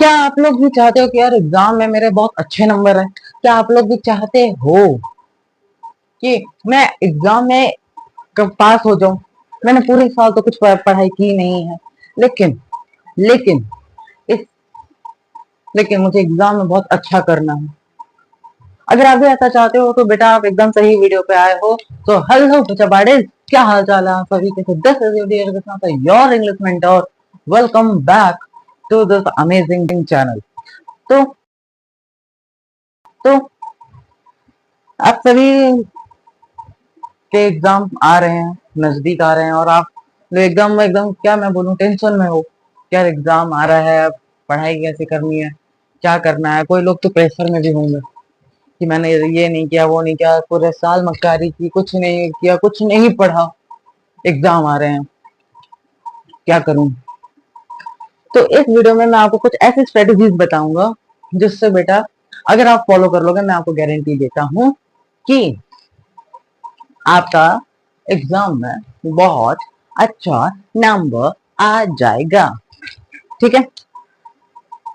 क्या आप लोग भी चाहते हो कि यार एग्जाम में मेरे बहुत अच्छे नंबर है? क्या आप लोग भी चाहते हो कि मैं एग्जाम में कब पास हो जाऊं? मैंने पूरे साल तो कुछ पढ़ाई की नहीं है, लेकिन लेकिन इस लेकिन मुझे एग्जाम में बहुत अच्छा करना है। अगर आप भी ऐसा चाहते हो तो बेटा आप एकदम सही वीडियो पे आए हो। तो हेलो बच्चा बाड़े, क्या हाल चाल है आप सभी के? तो this is your English mentor. Welcome back to this amazing channel. तो तो आप सभी के एग्जाम आ रहे हैं, नजदीक आ रहे हैं, और आप लोग एकदम एकदम क्या मैं बोलूं, टेंशन में हो। क्या एग्जाम आ रहा है, अब पढ़ाई कैसे करनी है, क्या करना है? कोई लोग तो प्रेशर में भी होंगे कि मैंने ये नहीं किया, वो नहीं किया, पूरे साल मक्कारी की, कुछ नहीं किया, कुछ नहीं पढ़ा, एग्जाम आ रहे हैं, क्या करूं? तो इस वीडियो में मैं आपको कुछ ऐसी स्ट्रेटेजीज बताऊंगा जिससे बेटा अगर आप फॉलो कर लोगे, मैं आपको गारंटी देता हूं कि आपका एग्जाम में बहुत अच्छा नंबर आ जाएगा। ठीक है,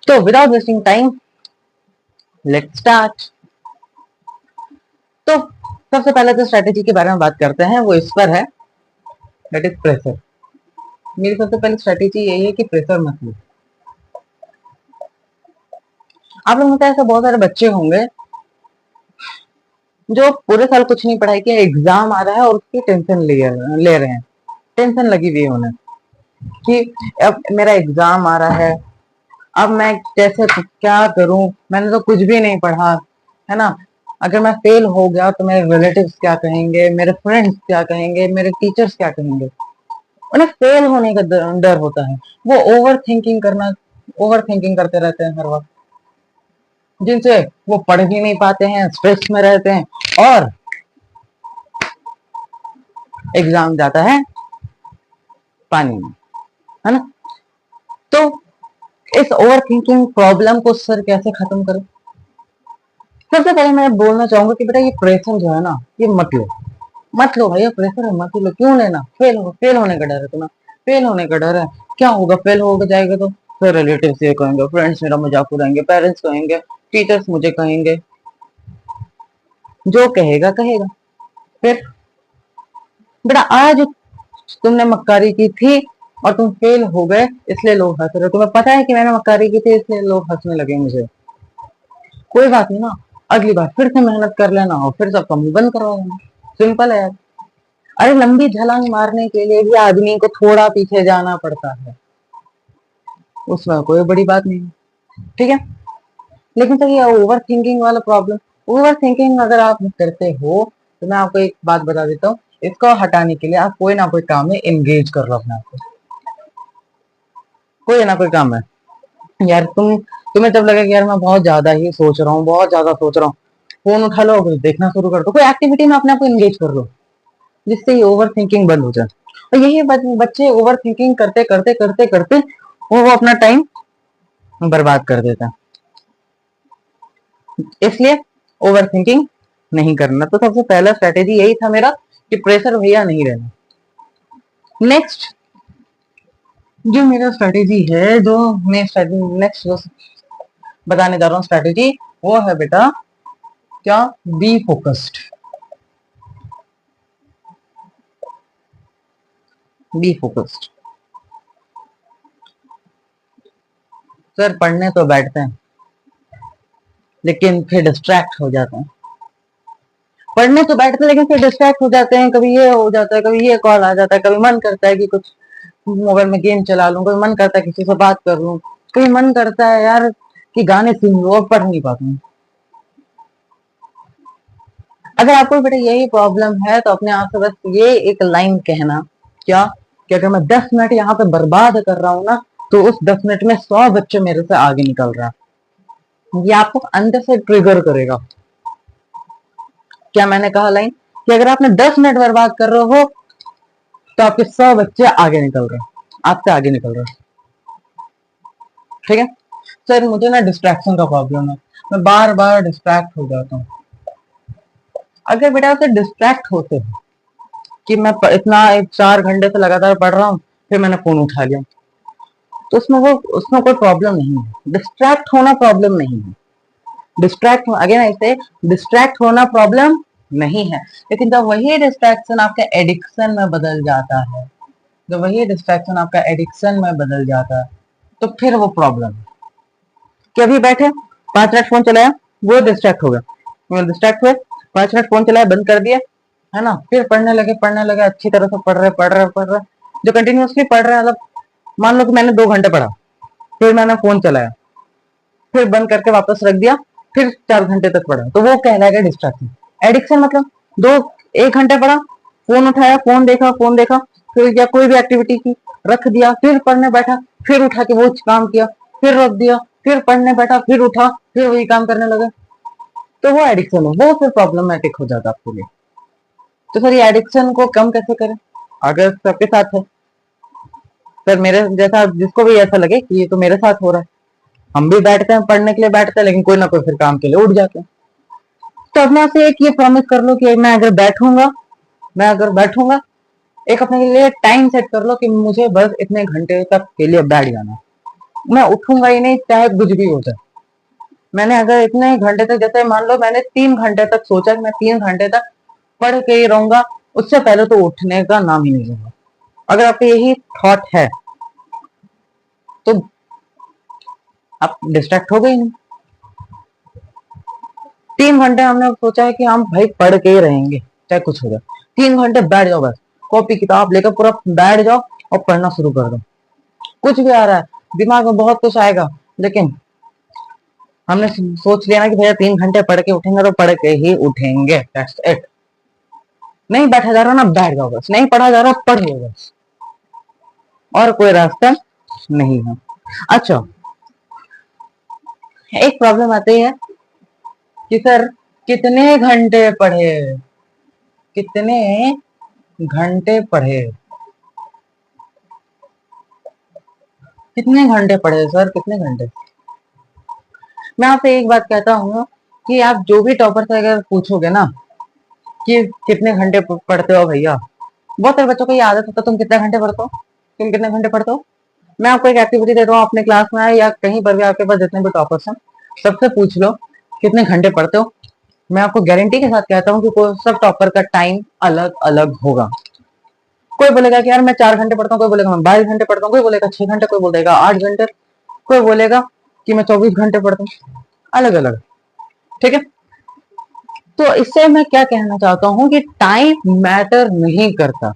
तो without wasting time let's start. तो सबसे पहले जो स्ट्रेटेजी के बारे में बात करते हैं वो इस पर है, दैट इज प्रेशर। मेरी सबसे पहली स्ट्रेटेजी यही है कि प्रेशर मत लो। आप लोगों में ऐसे बहुत सारे बच्चे होंगे जो पूरे साल कुछ नहीं पढ़ाई किया, एग्जाम आ रहा है और उसकी टेंशन ले रहे हैं। टेंशन लगी हुई है उन्हें कि अब मेरा एग्जाम आ रहा है, अब मैं कैसे क्या करूं, मैंने तो कुछ भी नहीं पढ़ा, है ना? अगर मैं फेल हो गया तो मेरे रिलेटिव्स क्या कहेंगे, मेरे फ्रेंड्स क्या कहेंगे, मेरे टीचर्स क्या कहेंगे? उन्हें फेल होने का डर होता है। वो ओवर थिंकिंग करते रहते हैं हर वक्त, जिनसे वो पढ़ भी नहीं पाते हैं, स्ट्रेस में रहते हैं, और एग्जाम जाता है पानी में, है ना? तो इस ओवर थिंकिंग प्रॉब्लम को सर कैसे खत्म करें? सबसे पहले मैं बोलना चाहूंगा कि बेटा ये प्रेशर जो है ना, ये मत लो भैया, प्रेशर है मत लो। क्यों लेना? फेल होने का डर है तुम्हें, फेल होने का डर है। क्या होगा फेल हो जाएगा तो? फिर रिलेटिव्स ये कहेंगे, फ्रेंड्स मेरा मजाक उड़ाएंगे, पेरेंट्स कहेंगे, टीचर्स मुझे कहेंगे, जो कहेगा कहेगा। फिर बेटा आज तुमने मक्कारी की थी और तुम फेल हो गए, इसलिए लोग हंस रहे। तुम्हें पता है कि मैंने मक्कारी की थी इसलिए लोग हंसने लगे मुझे। कोई बात नहीं ना, अगली बार फिर से मेहनत कर लेना और फिर सबका मुंह बंद करवा देना। सिंपल है यार। अरे लंबी छलांग मारने के लिए भी आदमी को थोड़ा पीछे जाना पड़ता है, उसमें कोई बड़ी बात नहीं है। ठीक है, लेकिन सर ये ओवर थिंकिंग वाला प्रॉब्लम, ओवर थिंकिंग अगर आप करते हो तो मैं आपको एक बात बता देता हूँ, इसको हटाने के लिए आप कोई ना कोई काम में एंगेज कर लो अपने आप को। कोई ना कोई काम है यार, तुम्हें जब लगे कि यार मैं बहुत ज्यादा ही सोच रहा हूँ, बहुत ज्यादा सोच रहा हूँ, फोन उठा लो, कुछ देखना शुरू कर दो, कोई एक्टिविटी में अपने आप को एंगेज कर लो, जिससे ये ओवर थिंकिंग बंद हो जाए। और यही बच्चे ओवर थिंकिंग करते करते करते करते वो अपना टाइम बर्बाद कर देते हैं। इसलिए ओवर थिंकिंग नहीं करना। तो सबसे पहला स्ट्रेटेजी यही था मेरा कि प्रेशर भैया नहीं रहना। नेक्स्ट जो मेरा स्ट्रेटेजी है, जो मैं नेक्स्ट जो बताने जा रहा हूँ स्ट्रेटेजी, वो है बेटा क्या, be focused. Be focused. Sir पढ़ने तो बैठते हैं लेकिन फिर डिस्ट्रैक्ट हो जाते हैं। पढ़ने तो बैठते हैं लेकिन फिर डिस्ट्रैक्ट हो जाते हैं, कभी ये हो जाता है, कभी ये कॉल आ जाता है, कभी मन करता है कि कुछ मोबाइल में गेम चला लूं, कभी मन करता है किसी से बात कर लूं, कभी मन करता है यार कि गाने सुन लूं, और पढ़ नहीं पाता हूँ। अगर आपको बेटा यही प्रॉब्लम है तो अपने आप से बस ये एक लाइन कहना, क्या कि अगर मैं 10 मिनट यहाँ पे बर्बाद कर रहा हूँ ना, तो उस 10 मिनट में 100 बच्चे मेरे से आगे निकल रहा है। ये आपको अंदर से ट्रिगर करेगा। क्या मैंने कहा लाइन, कि अगर आपने 10 मिनट बर्बाद कर रहे हो तो आपके 100 बच्चे आगे निकल रहे हैं, आपसे आगे निकल रहे हैं। ठीक है सर, मुझे ना डिस्ट्रैक्शन का प्रॉब्लम है, मैं बार बार डिस्ट्रैक्ट हो जाता हूँ। अगर बेटा आपसे डिस्ट्रैक्ट होते हो कि मैं इतना 4 घंटे से लगातार पढ़ रहा हूँ, फिर मैंने फोन उठा लिया, तो उसमें कोई प्रॉब्लम नहीं है। डिस्ट्रैक्ट होना प्रॉब्लम नहीं है। डिस्ट्रैक्ट अगेन ऐसे डिस्ट्रैक्ट होना प्रॉब्लम नहीं है, लेकिन जब वही डिस्ट्रैक्शन आपका एडिक्शन में बदल जाता है, जब वही डिस्ट्रैक्शन आपका एडिक्शन में बदल जाता है, तो फिर वो प्रॉब्लम है। कि अभी बैठे 5 मिनट फोन चलाया, वो डिस्ट्रैक्ट हो गया, डिस्ट्रैक्ट हुए, 5 मिनट फोन चलाया, बंद कर दिया, है ना, फिर पढ़ने लगे अच्छी तरह से पढ़ रहे जो कंटिन्यूअसली पढ़ रहे हैं, मतलब मान लो कि मैंने 2 घंटे पढ़ा, फिर मैंने फोन चलाया, फिर बंद करके वापस रख दिया, फिर 4 घंटे तक पढ़ा, तो वो कहलाएगा डिस्ट्रैक्शन। एडिक्शन मतलब 1 घंटे पढ़ा, फोन उठाया, फोन देखा, फिर या कोई भी एक्टिविटी की, रख दिया, फिर पढ़ने बैठा, फिर उठा के वो काम किया, फिर रख दिया, फिर पढ़ने बैठा, फिर उठा, फिर वही काम करने लगा, तो वो एडिक्शन है, वो फिर प्रॉब्लमेटिक हो जाता है आपके लिए। तो सर ये एडिक्शन को कम कैसे करें अगर सबके साथ है? सर मेरे जैसा जिसको भी ऐसा लगे कि ये तो मेरे साथ हो रहा है, हम भी बैठते हैं पढ़ने के लिए बैठते हैं, लेकिन कोई ना कोई फिर काम के लिए उठ जाते हैं। तो अपने आप से एक ये प्रॉमिस कर लो कि मैं अगर बैठूंगा, एक अपने लिए टाइम सेट कर लो कि मुझे बस इतने घंटे तक के लिए बैठ जाना, मैं उठूंगा ही नहीं चाहे कुछ भी हो जाए। मैंने अगर इतने घंटे तक, जैसे मान लो मैंने 3 घंटे तक सोचा कि मैं 3 घंटे तक पढ़ के ही रहूंगा, उससे पहले तो उठने का नाम ही नहीं लूंगा। अगर आपको यही थॉट है तो आप डिस्ट्रैक्ट हो गए नहीं। 3 घंटे हमने सोचा है कि हम भाई पढ़ के ही रहेंगे चाहे कुछ हो जाए, 3 घंटे बैठ जाओ, बस कॉपी किताब लेकर पूरा बैठ जाओ और पढ़ना शुरू कर दो। कुछ भी आ रहा है दिमाग में, बहुत कुछ आएगा, लेकिन हमने सोच लिया ना कि भैया 3 घंटे पढ़ के उठेंगे तो पढ़ के ही उठेंगे, दैट्स इट। नहीं बैठा जा रहा ना, बैठ जाओ बस, नहीं पढ़ा जा रहा पढ़ लो बस, और कोई रास्ता नहीं है। अच्छा, एक प्रॉब्लम आती है कि सर कितने घंटे पढ़े, कितने घंटे पढ़े, कितने घंटे पढ़े सर, कितने घंटे। मैं आपसे एक बात कहता हूँ कि आप जो भी टॉपर से अगर पूछोगे ना कि कितने घंटे पढ़ते हो भैया, बहुत सारे बच्चों को ये आदत होता है तुम कितने घंटे पढ़ते हो, तुम कितने घंटे पढ़ते हो। मैं आपको एक एक्टिविटी देता हूँ, अपने क्लास में या कहीं पर भी आपके पास जितने भी टॉपर्स हैं सबसे पूछ लो कितने घंटे पढ़ते हो। मैं आपको गारंटी के साथ कहता हूँ कि सब टॉपर का टाइम अलग अलग होगा। कोई बोलेगा कि यार मैं 4 घंटे पढ़ता हूँ, कोई बोलेगा मैं 22 घंटे पढ़ता हूँ, कोई बोलेगा 6 घंटे, कोई बोलेगा 8 घंटे, कोई बोलेगा कि मैं 24 घंटे पढ़ता हूँ, अलग अलग। ठीक है, तो इससे मैं क्या कहना चाहता हूँ कि टाइम मैटर नहीं करता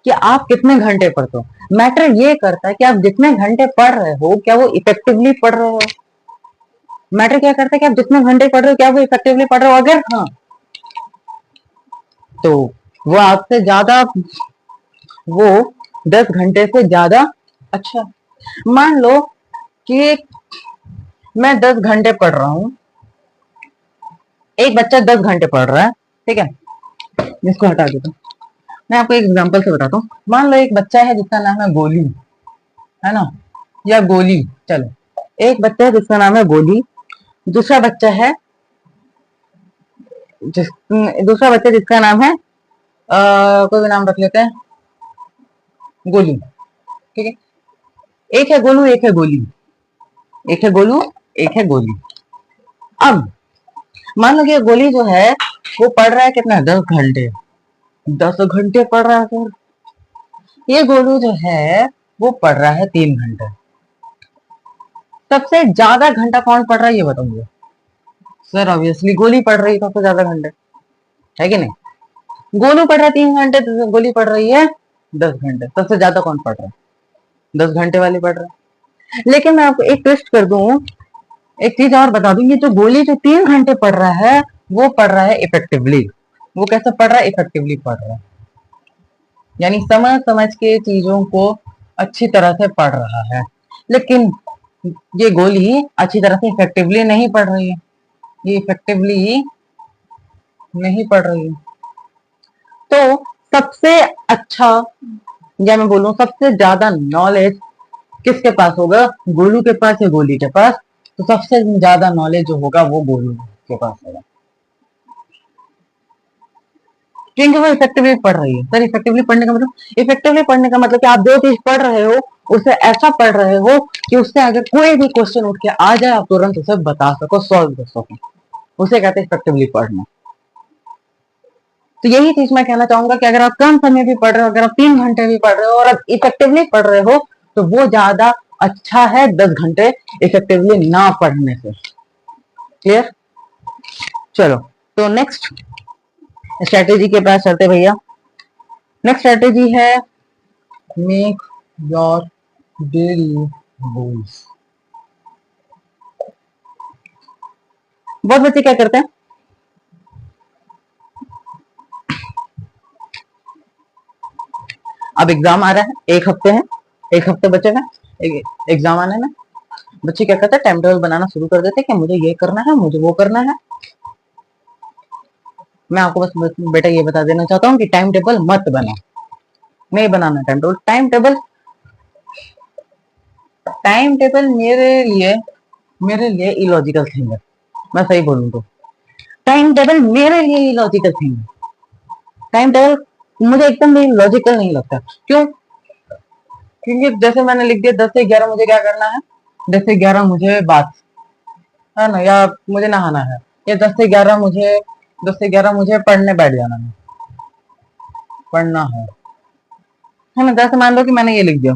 कि आप कितने घंटे पढ़ते हो, मैटर ये करता है कि आप जितने घंटे पढ़ रहे हो क्या वो इफेक्टिवली पढ़ रहे हो। मैटर क्या करता है कि आप जितने घंटे पढ़ रहे हो क्या वो इफेक्टिवली पढ़ रहे हो, अगर हाँ तो वो आपसे ज्यादा, वो 10 घंटे से ज्यादा अच्छा। मान लो कि मैं 10 घंटे पढ़ रहा हूँ, एक बच्चा 10 घंटे पढ़ रहा है, ठीक है, इसको हटा देता हूँ। मैं आपको एक एग्जांपल से बताता हूँ। मान लो एक बच्चा है जिसका नाम है गोली, है ना, या गोली, चलो एक बच्चा है जिसका नाम है गोली, दूसरा बच्चा है दूसरा बच्चा जिसका नाम है कोई भी नाम रख लेते हैं, गोलू, ठीक है। एक है गोलू, एक है गोली, एक है गोलू, एक है गोली। अब मान लो कि गोली जो है वो पढ़ रहा है कितना, 10 घंटे, 10 घंटे पढ़ रहा है सर। ये गोलू जो है वो पढ़ रहा है 3 घंटे। सबसे ज्यादा घंटा कौन पढ़ रहा है ये बताऊंगा सर, ऑब्वियसली गोली पढ़ रही है सबसे ज्यादा घंटे, है कि नहीं। गोलू पढ़ रहा है 3 घंटे, गोली पढ़ रही है 10 घंटे, सबसे ज्यादा कौन पढ़ रहा है, 10 घंटे वाली पढ़ रहा है। लेकिन मैं आपको एक ट्विस्ट कर दूं, एक चीज और बता दूं, ये जो गोली जो 3 घंटे पढ़ रहा है वो पढ़ रहा है इफेक्टिवली। वो कैसे पढ़ रहा है, इफेक्टिवली पढ़ रहा है, यानी समझ समझ के चीजों को अच्छी तरह से पढ़ रहा है। लेकिन ये गोली अच्छी तरह से इफेक्टिवली नहीं पढ़ रही है, ये इफेक्टिवली नहीं पढ़ रही है। तो सबसे अच्छा, या मैं बोलूं सबसे ज्यादा नॉलेज किसके पास होगा, गोलू के पास या गोली के पास। तो सबसे ज्यादा नॉलेज जो होगा वो गोलू के पास होगा, क्योंकि वो इफेक्टिवली पढ़ रही है। सर इफेक्टिवली पढ़ने का मतलब, इफेक्टिवली पढ़ने का मतलब कि आप जो चीज पढ़ रहे हो उसे ऐसा पढ़ रहे हो कि उससे अगर कोई भी क्वेश्चन उठ के आ जाए आप तुरंत उसे बता सको, सॉल्व कर सको। उसे कहते हैं इफेक्टिवली पढ़ना। तो यही चीज मैं कहना चाहूंगा कि अगर आप कम समय भी पढ़ रहे हो, अगर आप 3 घंटे भी पढ़ रहे हो और आप इफेक्टिवली पढ़ रहे हो, तो वो ज्यादा अच्छा है 10 घंटे इफेक्टिवली ना पढ़ने से। क्लियर? चलो, तो नेक्स्ट स्ट्रेटेजी के पास चलते भैया। नेक्स्ट स्ट्रेटेजी है मेक योर डेली गोल्स। बहुत बच्चे क्या करते हैं, अब एग्जाम आ रहा है, 1 हफ्ते है, 1 हफ्ते बचे हैं एग्जाम आने में। बच्चे क्या करते हैं, टाइम टेबल बनाना शुरू कर देते हैं कि मुझे ये करना है, मुझे वो करना है। मैं आपको बस बेटा ये बता देना चाहता हूँ कि टाइम टेबल मत बनाओ, नहीं बनाना टाइम टेबल। टाइम टेबल मेरे लिए इलॉजिकल थिंग है। मैं सही बोलूँ तो टाइम टेबल मेरे लिए इलॉजिकल थिंग है। टाइम टेबल मुझे एकदम भी लॉजिकल नहीं लगता। क्यों? क्योंकि जैसे मैंने लिख दिया 10 से 11 मुझे क्या करना है, 10 से 11 मुझे बात है ना, या मुझे नहाना है, या 10 से 11 मुझे पढ़ने बैठ जाना है, पढ़ना है ना। जैसे मान लो कि मैंने ये लिख दिया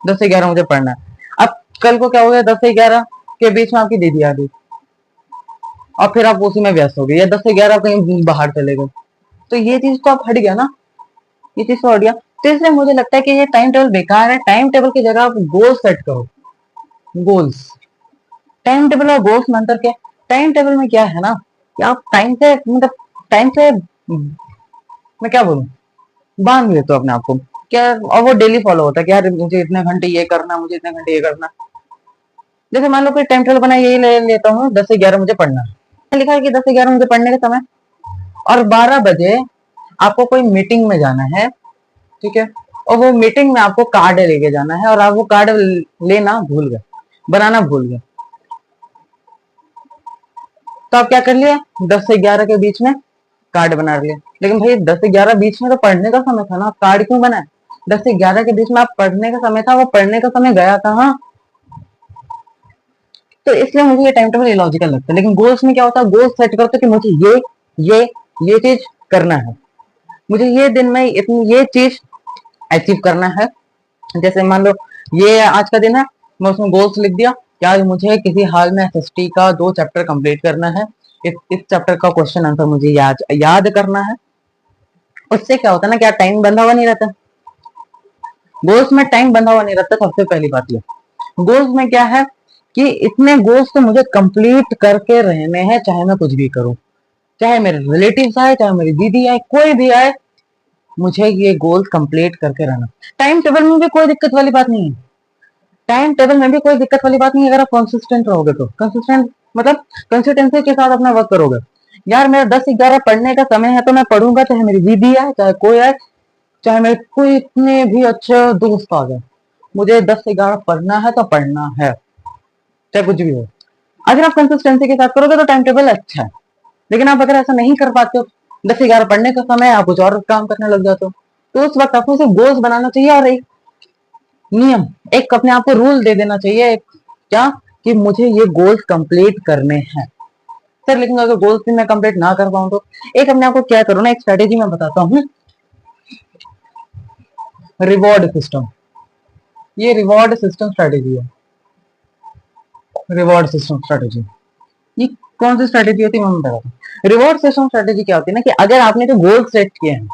10 से 11 मुझे पढ़ना है। अब कल को क्या हो गया, 10 से 11 के बीच में आपकी दीदी आ गई और फिर आप उसी में व्यस्त हो गए, या 10 से 11 कहीं बाहर चले गए, तो ये चीज तो आप हट गया ना, ये चीज तो हट गया। तो इसलिए मुझे लगता है कि ये टाइम टेबल बेकार है। टाइम टेबल की जगह आप गोल सेट करो, गोल्स। टाइम टेबल और गोल्स में अंतर क्या है? टाइम टेबल में क्या है ना कि आप टाइम से मैं क्या बोलूं, बांध लेते हो अपने आप को क्या, और वो डेली फॉलो होता है कि यार मुझे इतने घंटे ये करना, मुझे इतने घंटे ये करना। जैसे मान लो कोई टाइम टेबल बना, यही ले लेता हूँ 10 से 11 मुझे पढ़ना है, लिखा है कि 10 से 11 मुझे पढ़ने का समय, और 12 बजे आपको कोई मीटिंग में जाना है, ठीक है, और वो मीटिंग में आपको कार्ड लेके जाना है और आप वो कार्ड लेना भूल गए, बनाना भूल गए, तो आप क्या कर लिया, 10 से 11 के बीच में कार्ड बना लिया। लेकिन भाई 10 से 11 बीच में तो पढ़ने का समय था ना, आप कार्ड क्यों बनाए? 10 से 11 के बीच में आप पढ़ने का समय था, वो पढ़ने का समय गया कहाँ? तो इसलिए मुझे ये टाइम टेबल इलॉजिकल लगता है। लेकिन गोल्स में क्या होता है, गोल्स सेट करते कि मुझे ये ये चीज करना है, मुझे ये दिन में इतनी ये चीज अचीव करना है। जैसे मान लो ये आज का दिन है, मैं उसमें गोल्स लिख दिया कि आज मुझे किसी हाल में एसएसटी का 2 चैप्टर कंप्लीट करना है, इस चैप्टर का क्वेश्चन आंसर मुझे याद करना है। उससे क्या होता है ना, क्या टाइम बंधा हुआ नहीं रहता, गोल्स में टाइम बंधा हुआ नहीं रहता। सबसे पहली बात ये, गोल्स में क्या है कि इतने गोल्स तो मुझे कंप्लीट करके रहने हैं, चाहे मैं कुछ भी करूं, चाहे मेरे रिलेटिव्स आए, चाहे मेरी दीदी आए, कोई भी आए, मुझे ये गोल्स कंप्लीट करके रहना। टाइम टेबल में भी कोई दिक्कत वाली बात नहीं है, टाइम टेबल में भी कोई दिक्कत वाली बात नहीं है अगर आप कंसिस्टेंट रहोगे तो। कंसिस्टेंट मतलब कंसिस्टेंसी के साथ अपना वर्क करोगे। यार मेरा 10 से 11 पढ़ने का समय है तो मैं पढ़ूंगा, चाहे मेरी दीदी आए, चाहे कोई आए, चाहे मेरे कोई इतने भी अच्छे दोस्त आ जाए, मुझे 10 से 11 पढ़ना है तो पढ़ना है, चाहे कुछ भी हो। अगर आप कंसिस्टेंसी के साथ करोगे तो टाइम टेबल अच्छा है। लेकिन आप अगर ऐसा नहीं कर पाते हो, 10 से 11 पढ़ने का समय है, आप कुछ और काम करने लग जाते हो, तो उस वक्त आपको सिर्फ गोल्स बनाना चाहिए और एक नियम, एक अपने आप को रूल दे देना चाहिए, एक क्या, कि मुझे ये गोल्स कंप्लीट करने हैं सर। लेकिन अगर गोल्स भी मैं कंप्लीट ना कर पाऊं तो एक अपने आप को क्या करो ना, एक स्ट्रेटेजी मैं बताता हूँ, रिवॉर्ड सिस्टम। ये रिवॉर्ड सिस्टम स्ट्रेटेजी है, रिवॉर्ड सिस्टम स्ट्रेटेजी। ये कौन सी स्ट्रेटेजी होती है मैं बताता हूँ। रिवॉर्ड सिस्टम स्ट्रेटेजी क्या होती है ना कि अगर आपने जो गोल सेट किए हैं,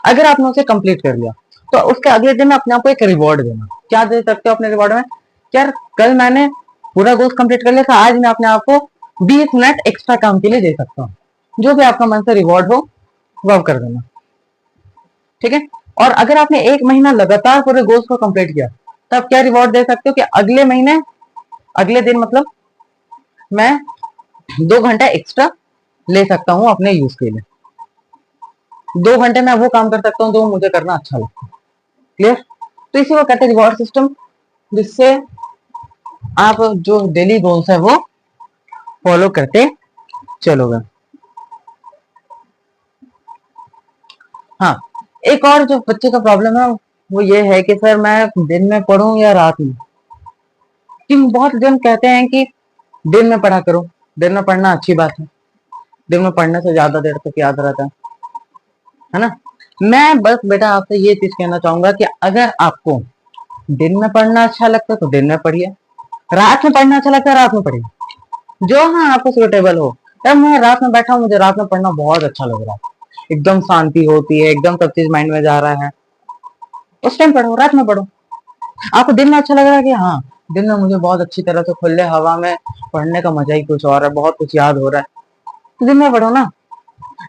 अगर आपने उसे कंप्लीट कर लिया, तो उसके अगले दिन अपने आप को एक रिवॉर्ड देना। क्या दे सकते हो अपने रिवॉर्ड में, यार कल मैंने पूरा गोल कंप्लीट कर लिया था, आज मैं अपने आप को 20 मिनट एक्स्ट्रा काम के लिए दे सकता हूँ। जो भी आपका मन से रिवॉर्ड हो वो आप कर देना, ठीक है। और अगर आपने 1 महीना लगातार पूरे गोल्स को कंप्लीट किया, तो आप क्या रिवॉर्ड दे सकते हो कि अगले महीने, अगले दिन मतलब मैं 2 घंटा एक्स्ट्रा ले सकता हूँ अपने यूज के लिए। 2 घंटे में वो काम कर सकता हूँ जो मुझे करना अच्छा लगता है। क्लियर? तो इसी को कहते हैं रिवॉर्ड सिस्टम, जिससे आप जो डेली गोल्स है वो फॉलो करते चलोगे। हाँ, एक और जो बच्चे का प्रॉब्लम है वो ये है कि सर मैं दिन में पढूं या रात में। कि बहुत जन कहते हैं कि दिन में पढ़ा करो, दिन में पढ़ना अच्छी बात है, दिन में पढ़ने से ज्यादा देर तक याद रहता है ना। मैं बस बेटा आपसे ये चीज कहना चाहूंगा कि अगर आपको दिन में पढ़ना अच्छा लगता है तो दिन में पढ़िए, रात में पढ़ना अच्छा लगता है रात में पढ़िए, जो हाँ आपको सुटेबल हो। यार मैं रात में बैठा हूँ, मुझे रात में पढ़ना बहुत अच्छा लग रहा है, एकदम शांति होती है, एकदम सब चीज माइंड में जा रहा है, उस टाइम पढ़ो, रात में पढ़ो। आपको दिन में अच्छा लग रहा है कि हाँ दिन में मुझे बहुत अच्छी तरह से खुले हवा में पढ़ने का मजा ही कुछ और है, बहुत कुछ याद हो रहा है, तो दिन में पढ़ो ना।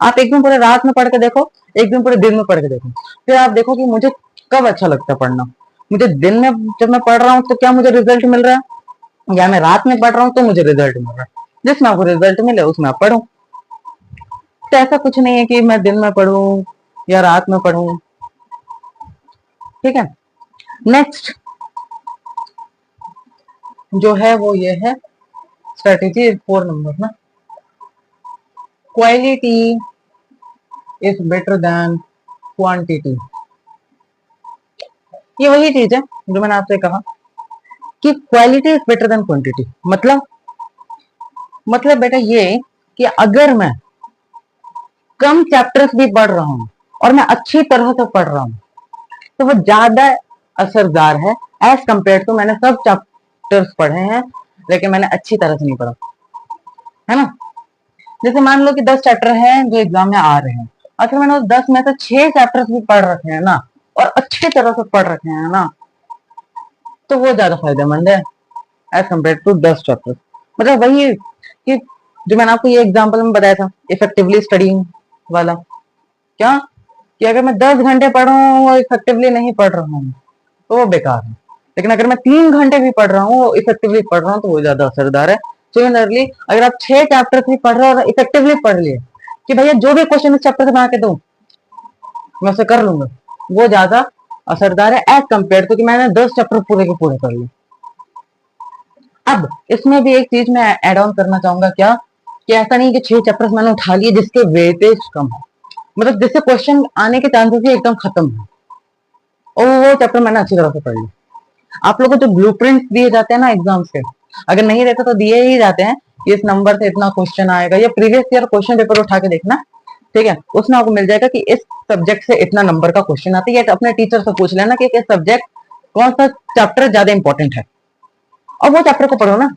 आप एक दिन पूरे रात में पढ़ के देखो, एक दिन पूरे दिन में पढ़ के देखो, फिर आप देखो कि मुझे कब अच्छा लगता है पढ़ना। मुझे दिन में जब मैं पढ़ रहा हूँ तो क्या मुझे रिजल्ट मिल रहा है, या मैं रात में पढ़ रहा हूँ तो मुझे रिजल्ट मिल रहा है, जिसमें आपको रिजल्ट मिले उसमें आप पढ़ो। तो ऐसा कुछ नहीं है कि मैं दिन में पढ़ूं या रात में पढ़ूं, ठीक है। नेक्स्ट जो है वो ये है स्ट्रेटेजी 4 नंबर ना, quality is better than quantity. ये वही चीज है जो मैंने आपसे कहा कि quality is better than quantity. मतलब बेटा ये कि अगर मैं कम चैप्टर्स भी पढ़ रहा हूँ और मैं अच्छी तरह से पढ़ रहा हूँ तो वो ज्यादा असरदार है एज कंपेयर टू मैंने सब चैप्टर्स पढ़े हैं लेकिन मैंने अच्छी तरह से नहीं पढ़ा, है ना। जैसे मान लो कि 10 चैप्टर हैं जो एग्जाम में आ रहे हैं, अगर मैंने उस 10 में से 6 चैप्टर्स भी पढ़ रखे हैं ना और अच्छी तरह से पढ़ रखे हैं ना, तो वो ज्यादा फायदेमंद है एज कम्पेयर टू 10 चैप्टर। मतलब वही कि जो मैंने आपको ये एग्जाम्पल में बताया था इफेक्टिवली स्टडिंग वाला, क्या कि अगर मैं 10 घंटे पढ़ रहा हूँ और इफेक्टिवली नहीं पढ़ रहा हूँ तो वो बेकार है, लेकिन अगर मैं 3 घंटे भी पढ़ रहा हूँ इफेक्टिवली पढ़ रहा हूँ तो वो ज्यादा असरदार है। सिमिलरली अगर आप 6 चैप्टर भी पढ़ रहे हो और इफेक्टिवली पढ़ लिए कि भैया जो भी क्वेश्चन इस चैप्टर से बना के दो मैं उसे कर लूंगा, वो ज्यादा असरदार है एज कम्पेयर टू कि मैंने 10 चैप्टर पूरे के पूरे कर लिए। अब इसमें भी एक चीज मैं एड ऑन करना चाहूंगा, क्या कि ऐसा नहीं कि 6 चैप्टर्स मैंने उठा लिए जिसके वेटेज कम है, मतलब जिससे क्वेश्चन आने के चांसेस ही एकदम खत्म है और वो चैप्टर मैंने अच्छी तरह से पढ़ लिया। आप लोगों को जो ब्लूप्रिंट दिए जाते हैं ना एग्जाम्स के, अगर नहीं रहते तो दिए ही जाते हैं कि इस नंबर से इतना क्वेश्चन आएगा, या प्रीवियस ईयर क्वेश्चन पेपर उठा के देखना, ठीक है, उसमें आपको मिल जाएगा कि इस सब्जेक्ट से इतना नंबर का क्वेश्चन आता है, या अपने टीचर से पूछ लेना कि इस सब्जेक्ट कौन सा चैप्टर ज्यादा इंपॉर्टेंट है और वो चैप्टर को पढ़ो ना।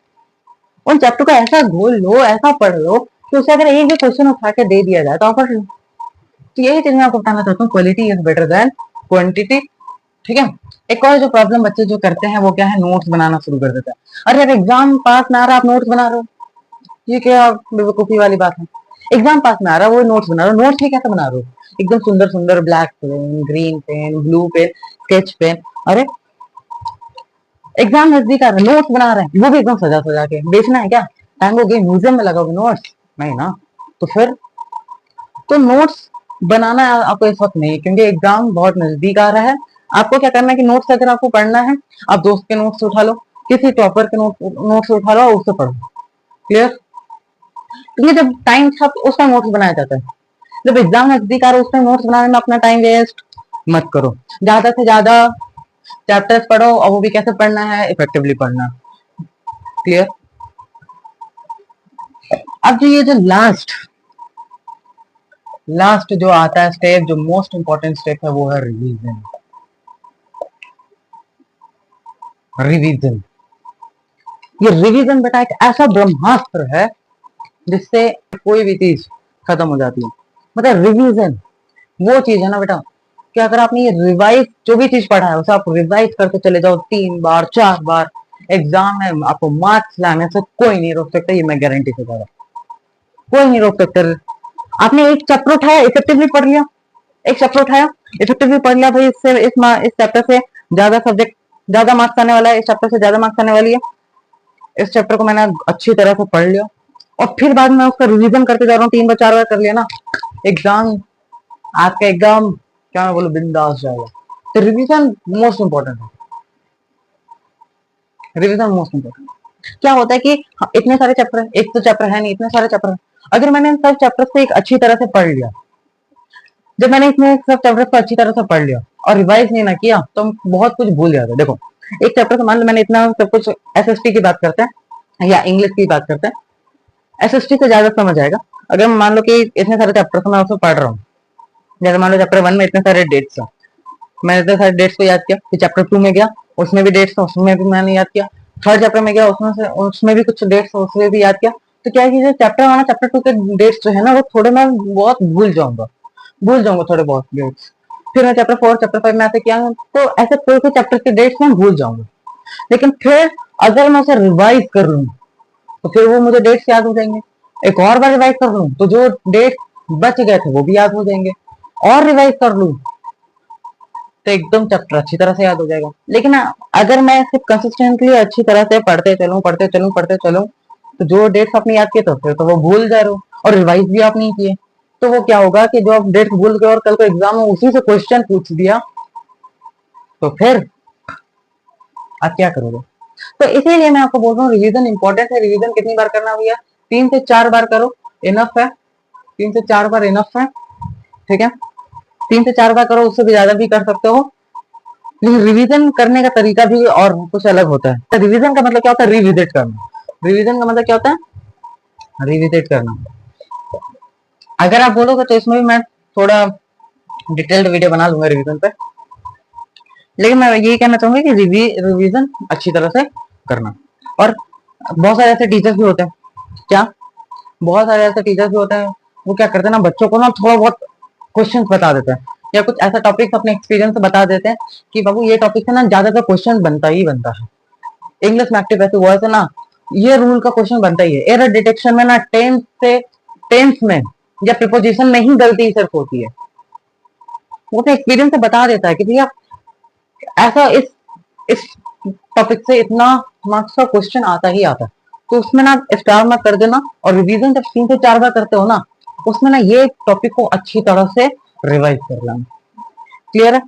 उन चैप्टर को ऐसा घोल लो, ऐसा पढ़ लो कि उसे अगर एक भी क्वेश्चन उठा के दे दिया जाए तो आप पढ़ लो। तो यही चीज मैं आपको बताना चाहता हूँ, quality is better than quantity, ठीक है। एक और जो प्रॉब्लम बच्चे जो करते हैं वो क्या है, नोट्स बनाना शुरू कर देते हैं। अरे यार एग्जाम पास में आ रहा आप नोट्स बना रहे हो, ये क्या बेवकूफी वाली बात है। एग्जाम पास में आ रहा है वो नोट्स बना रहे हो, नोट्स ही कैसे बना रहे हो, एकदम सुंदर सुंदर black pen, green pen, blue pen, sketch pen. अरे एग्जाम नजदीक आ रहा है नोट्स बना रहे हैं, वो भी एकदम सजा सजा के बेचना है क्या, टाइम हो गया म्यूजियम में लगाओगे नोट्स, नहीं ना। तो फिर तो नोट्स बनाना आपको इस वक्त नहीं, क्योंकि एग्जाम बहुत नजदीक आ रहा है। आपको क्या करना है कि नोट्स अगर आपको पढ़ना है, आप दोस्त के नोट्स उठा लो, किसी टॉपर के नोट्स उठा लो और उससे पढ़ो, क्लियर। क्योंकि जब टाइम था उस टाइम नोट्स बनाया जाता है, जब एग्जाम नजदीक आ रहा है उस टाइम नोट्स बनाने में अपना टाइम वेस्ट मत करो। ज्यादा से ज्यादा चैप्टर्स पढ़ो और वो भी कैसे पढ़ना है, इफेक्टिवली पढ़ना, क्लियर। अब जो ये जो लास्ट लास्ट जो आता है स्टेप, जो मोस्ट इंपॉर्टेंट स्टेप है वो है रिवीजन। रिवीजन, ये रिवीजन बेटा एक ऐसा ब्रह्मास्त्र है जिससे कोई भी चीज खत्म हो जाती है। मतलब रिवीजन वो चीज है ना बेटा कि अगर आपने ये रिवाइज जो भी चीज पढ़ा है उसे आप रिवाइज करते चले जाओ 3 बार 4 बार, एग्जाम में आपको मार्क्स लाने से कोई नहीं रोक सकता, ये मैं गारंटी से कह रहा हूँ, कोई नहीं रोक सकता। आपने एक चैप्टर उठाया इफेक्टिवली पढ़ लिया, एक चैप्टर उठाया इफेक्टिवली पढ़ लिया, भाई इससे इस चैप्टर से ज्यादा सब्जेक्ट ज्यादा मार्क्स आने वाला है, इस चैप्टर से ज्यादा मार्क्स आने वाली है, इस चैप्टर को मैंने अच्छी तरह से पढ़ लिया और फिर बाद में उसका रिवीजन करते जा रहा हूँ, 3 बार 4 बार कर लिया ना, एग्जाम आपका एकदम क्या मैं बोलूं बिंदास जाएगा। तो रिवीजन मोस्ट इंपॉर्टेंट है, रिवीजन मोस्ट इंपॉर्टेंट। क्या होता है कि इतने सारे चैप्टर एक तो चैप्टर है नहीं, इतने सारे चैप्टर है, अगर मैंने इन सब चैप्टर को एक अच्छी तरह से पढ़ लिया जब मैंने इसमें सब चैप्टर को अच्छी तरह से पढ़ लिया और रिवाइज नहीं ना किया तो बहुत कुछ भूल जाता। देखो एक चैप्टर से मान लो मैंने इतना सब कुछ, एसएसटी की बात करते हैं या इंग्लिश की बात करते हैं, एसएसटी से ज्यादा समझ आएगा अगर मान लो कि इतने सारे चैप्टर को मैं उसमें पढ़ रहा हूँ। जैसे मान लो चैप्टर 1 में इतने सारे डेट्स हैं, मैंने इतने सारे डेट्स को याद किया, फिर चैप्टर 2 में गया उसमें भी डेट्स, उसमें भी मैंने याद किया, थर्ड चैप्टर में गया उसमें भी कुछ डेट्स उसमें भी याद किया। तो क्या है कि चैप्टर 1 चैप्टर 2 के डेट्स जो है ना वो थोड़े मैं बहुत भूल जाऊंगा थोड़े बहुत डेट्स। फिर मैं चैप्टर 4 चैप्टर 5 में ऐसे किया तो ऐसे कोई कोई चैप्टर के डेट्स मैं भूल जाऊंगा। लेकिन फिर अगर मैं उसे रिवाइज कर लूँ तो फिर वो मुझे डेट्स याद हो जाएंगे। एक और बार रिवाइज कर लूँ तो जो डेट बच गए थे वो भी याद हो जाएंगे। और रिवाइज कर लूँ तो एकदम चैप्टर अच्छी तरह से याद हो जाएगा। लेकिन अगर मैं सिर्फ कंसिस्टेंटली अच्छी तरह से पढ़ते चलूं तो जो डेट्स आपने याद किए तो फिर तो वो भूल जा रहे हो और रिवाइज भी आप नहीं किए तो वो क्या होगा कि जो आप डेट्स भूल गए और कल को एग्जाम में उसी से क्वेश्चन पूछ दिया तो फिर आप क्या करोगे। तो इसीलिए मैं आपको बोल रहा हूँ रिवीजन इंपॉर्टेंट है। रिवीजन कितनी बार करना भैया, 3 से 4 बार करो, इनफ है। 3 से 4 बार इनफ है, ठीक है। 3 से 4 बार करो, उससे भी ज्यादा भी कर सकते हो। लेकिन रिवीजन करने का तरीका भी और कुछ अलग होता है। रिवीजन का मतलब क्या होता है, रिविजिट करना। रिवीजन का मतलब क्या होता है, रिविजिट करना। अगर आप बोलोगे तो इसमें भी मैं थोड़ा डिटेल्ड वीडियो बना लूंगा रिवीजन पे। लेकिन मैं यही कहना चाहूंगा कि रिवीजन अच्छी तरह से करना। और बहुत सारे ऐसे टीचर्स भी होते हैं, क्या बहुत सारे ऐसे टीचर्स भी होते हैं वो क्या करते हैं ना, बच्चों को ना थोड़ा बहुत क्वेश्चन बता देते हैं या कुछ ऐसा टॉपिक अपने एक्सपीरियंस से बता देते हैं कि बाबू ये टॉपिक से ना ज्यादातर क्वेश्चन बनता ही बनता है। इंग्लिश में एक्टिव ऐसे वॉइस है ना, ये रूल का क्वेश्चन बनता ही है। एरर डिटेक्शन में ना टेंस में या प्रीपोजिशन में ही गलती सिर्फ होती है। वो अपने एक्सपीरियंस से बता देता है कि भैया ऐसा इस टॉपिक से इतना मार्क्स का क्वेश्चन आता ही आता है। तो उसमें ना स्टार मार्क कर देना और रिवीजन जब 3 से 4 बार करते हो ना उसमें ना ये टॉपिक को अच्छी तरह से रिवाइज कर लेना। क्लियर है।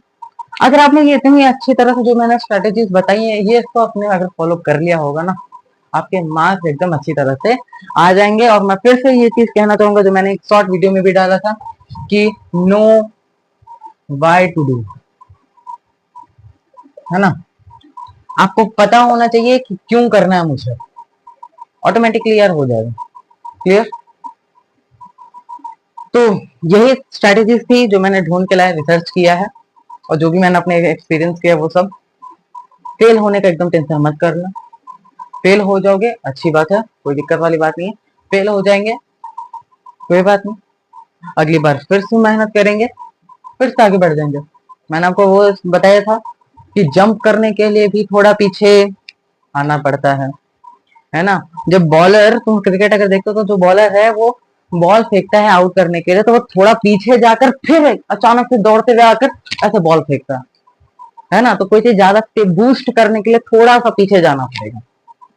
अगर आपने ये इतनी अच्छी तरह से जो मैंने स्ट्रेटेजीज बताई है ये इसको आपने अगर फॉलो कर लिया होगा ना आपके मार्क्स एकदम अच्छी तरह से आ जाएंगे। और मैं फिर से ये चीज कहना चाहूंगा जो मैंने एक शॉर्ट वीडियो में भी डाला था कि नो वाई टू डू, है ना। आपको पता होना चाहिए कि क्यों करना है मुझे, ऑटोमेटिकली यार हो जाएगा। क्लियर। तो यही स्ट्रेटेजीज थी जो मैंने ढूंढ के लाया, रिसर्च किया है और जो भी मैंने अपने एक्सपीरियंस किया वो सब। फेल होने का एकदम टेंशन मत करना, फेल हो जाओगे अच्छी बात है, कोई दिक्कत वाली बात नहीं है। फेल हो जाएंगे कोई बात नहीं, अगली बार फिर से मेहनत करेंगे, फिर से आगे बढ़ जाएंगे। मैंने आपको वो बताया था कि जंप करने के लिए भी थोड़ा पीछे आना पड़ता है ना। जब बॉलर, तुम क्रिकेट अगर देखते हो तो जो बॉलर है वो बॉल फेंकता है आउट करने के लिए तो वो थोड़ा पीछे जाकर फिर अचानक से दौड़ते हुए आकर ऐसे बॉल फेंकता है ना। तो कोई चीज ज्यादा बूस्ट करने के लिए थोड़ा सा पीछे जाना पड़ेगा।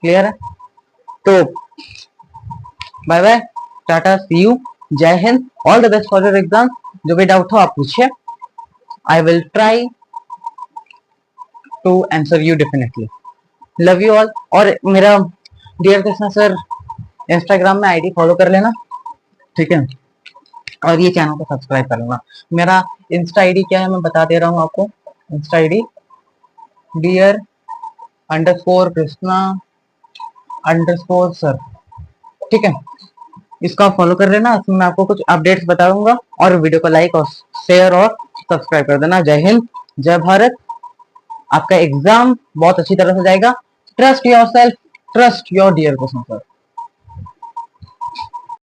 क्लियर है। तो bye bye, tata, see you, जय Hind, all the best for your exam. जो भी डाउट हो आप पूछिए, I will try to answer you definitely. Love you all. और मेरा डियर कृष्णा सर इंस्टाग्राम में आईडी फॉलो कर लेना, ठीक है। और ये चैनल को सब्सक्राइब कर लेना। मेरा इंस्टा आईडी क्या है मैं बता दे रहा हूँ आपको। Insta ID dear underscore Krishna underscore sir, ठीक है। इसको आप फॉलो कर लेना, इसमें मैं आपको कुछ अपडेट्स बताऊंगा। और वीडियो को लाइक और शेयर और सब्सक्राइब कर देना। जय हिंद, जय भारत। आपका एग्जाम बहुत अच्छी तरह से जाएगा। Trust yourself, trust your dear Krishna sir.